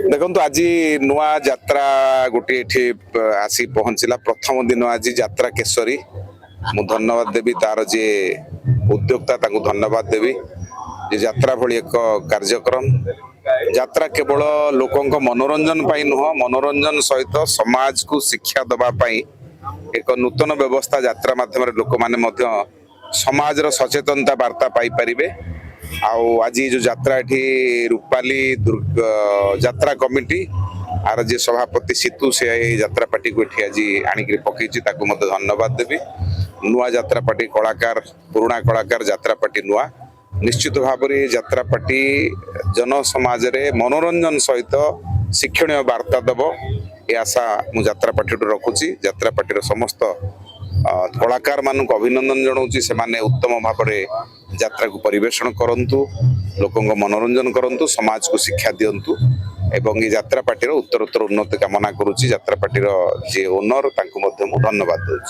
देखो आज नुआ यात्रा गोटे एठी आसी पहुंचला प्रथम दिन आज यात्रा केशरी मु धन्यवाद देवी तार जे उद्योक्ता ताकू धन्यवाद देवी जे यात्रा भली एक कार्यक्रम यात्रा केवल लोकंक मनोरंजन पाई नुह मनोरंजन सहित समाज को शिक्षा दबा पाई एक नूतन व्यवस्था यात्रा माध्यम लोक माने समाज रो सचेतनता वार्ता पाई परिबे। आज जो यात्रा एठी रूपाली यात्रा कमिटी आर जे सभापति सीतु से यात्रा पार्टी को एठी आज आनिक पकई धन्यवाद देवी। नुआ यात्रा पार्टी कलाकार पुराणा कलाकार यात्रा पार्टी नुआ निश्चित भाव में यात्रा पार्टी जन समाज रे मनोरंजन सहित शिक्षणीय वार्ता दब ये आशा मु यात्रा पार्टी रखुची। यात्रा पार्टी समस्त कलाकार मान अभिनंदन जनाऊँ से माने उत्तम भाव में यात्रा को परिवेषण करंतु लोकों मनोरंजन करंतु समाज को शिक्षा दियंतु एवं ये यात्रा पार्टी उत्तरोत्तर उन्नति कामना करुच्ची। यात्रा पार्टी जे ओनर तांको धन्यवाद दूँ।